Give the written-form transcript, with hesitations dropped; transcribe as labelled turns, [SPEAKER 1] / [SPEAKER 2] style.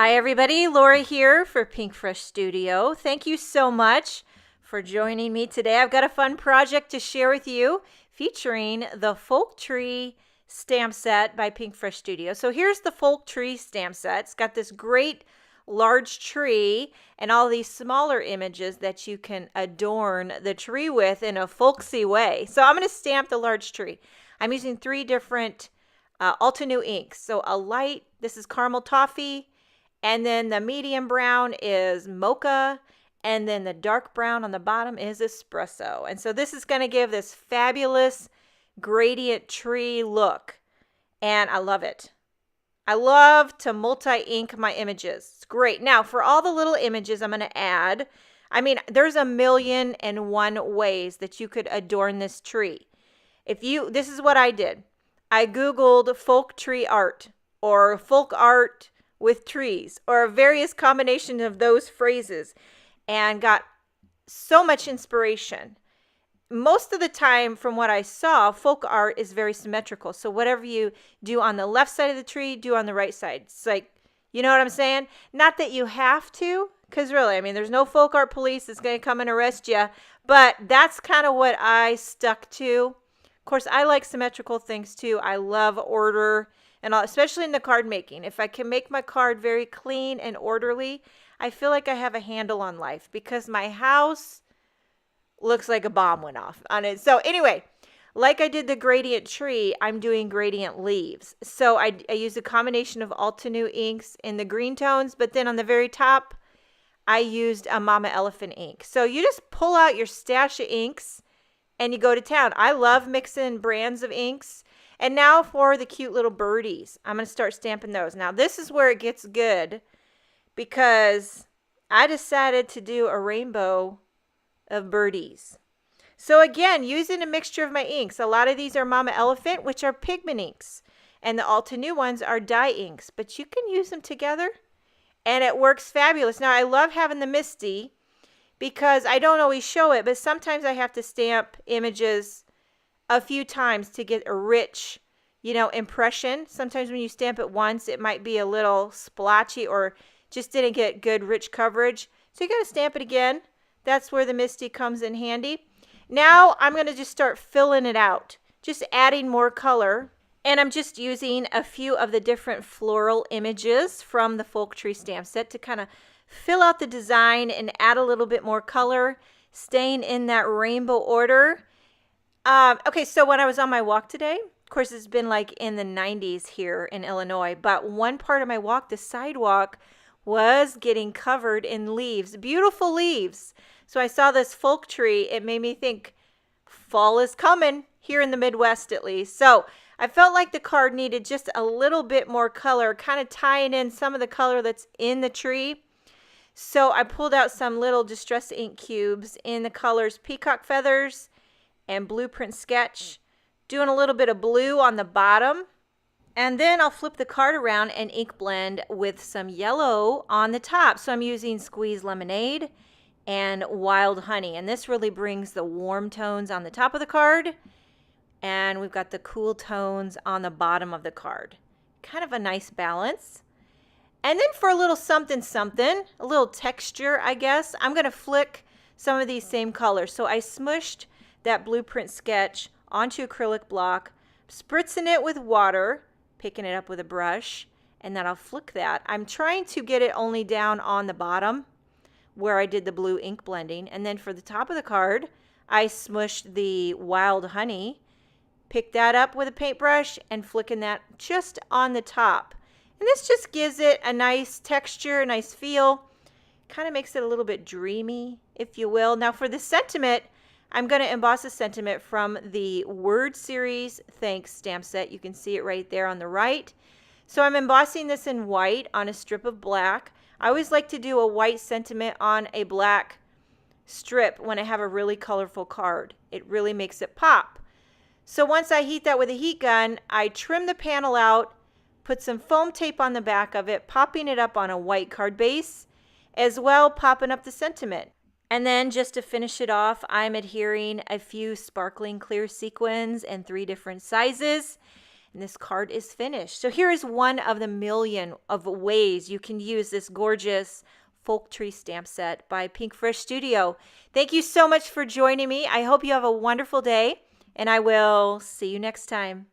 [SPEAKER 1] Hi everybody, Laura here for Pinkfresh Studio. Thank you so much for joining me today. I've got a fun project to share with you featuring the Folk Tree stamp set by Pinkfresh Studio. So here's the Folk Tree stamp set. It's got this great large tree and all these smaller images that you can adorn the tree with in a folksy way. So I'm going to stamp the large tree. I'm using three different Altenew inks. So a light, this is caramel toffee, and then the medium brown is mocha, and then the dark brown on the bottom is espresso. And so this is going to give this fabulous gradient tree look, and I love it. I love to multi-ink my images. It's great. Now, for all the little images I'm going to add, there's 1,000,001 ways that you could adorn this tree. This is what I did. I Googled folk tree art or folk art with trees or various combinations of those phrases and got so much inspiration. Most of the time, from what I saw, folk art is very symmetrical. So whatever you do on the left side of the tree, do on the right side. It's like, you know what I'm saying? Not that you have to, because really, there's no folk art police that's going to come and arrest you, but that's kind of what I stuck to. Of course, I like symmetrical things too. I love order and all, especially in the card making. If I can make my card very clean and orderly, I feel like I have a handle on life because my house looks like a bomb went off on it. So anyway, like I did the gradient tree, I'm doing gradient leaves. So I use a combination of Altenew inks in the green tones, but then on the very top, I used a Mama Elephant ink. So you just pull out your stash of inks and you go to town. I love mixing brands of inks. And now for the cute little birdies. I'm going to start stamping those. Now this is where it gets good because I decided to do a rainbow of birdies. So again, using a mixture of my inks. A lot of these are Mama Elephant, which are pigment inks. And the Altenew ones are dye inks. But you can use them together and it works fabulous. Now I love having the Misty because I don't always show it, but sometimes I have to stamp images a few times to get a rich, impression. Sometimes when you stamp it once, it might be a little splotchy or just didn't get good rich coverage. So you got to stamp it again. That's where the Misty comes in handy. Now I'm going to just start filling it out, just adding more color. And I'm just using a few of the different floral images from the Folk Tree stamp set to kind of fill out the design and add a little bit more color, staying in that rainbow order. Okay, so when I was on my walk today, of course, it's been like in the 90s here in Illinois, but one part of my walk, the sidewalk, was getting covered in leaves, beautiful leaves. So I saw this folk tree. It made me think fall is coming here in the Midwest, at least. So I felt like the card needed just a little bit more color, kind of tying in some of the color that's in the tree. So I pulled out some little Distress ink cubes in the colors Peacock Feathers and Blueprint Sketch, doing a little bit of blue on the bottom. And then I'll flip the card around and ink blend with some yellow on the top. So I'm using Squeeze Lemonade and Wild Honey. And this really brings the warm tones on the top of the card. And we've got the cool tones on the bottom of the card. Kind of a nice balance. And then for a little something something, a little texture, I guess, I'm going to flick some of these same colors. So I smushed that Blueprint Sketch onto acrylic block, spritzing it with water, picking it up with a brush, and then I'll flick that. I'm trying to get it only down on the bottom where I did the blue ink blending. And then for the top of the card, I smushed the Wild Honey, picked that up with a paintbrush, and flicking that just on the top. And this just gives it a nice texture, a nice feel. Kind of makes it a little bit dreamy, if you will. Now for the sentiment, I'm going to emboss a sentiment from the Word Series Thanks stamp set. You can see it right there on the right. So I'm embossing this in white on a strip of black. I always like to do a white sentiment on a black strip when I have a really colorful card. It really makes it pop. So once I heat that with a heat gun, I trim the panel out, put some foam tape on the back of it, popping it up on a white card base, as well popping up the sentiment. And then just to finish it off, I'm adhering a few sparkling clear sequins in 3 different sizes. and this card is finished. So here is one of the million of ways you can use this gorgeous folk tree stamp set by Pinkfresh Studio. Thank you so much for joining me. I hope you have a wonderful day, and I will see you next time.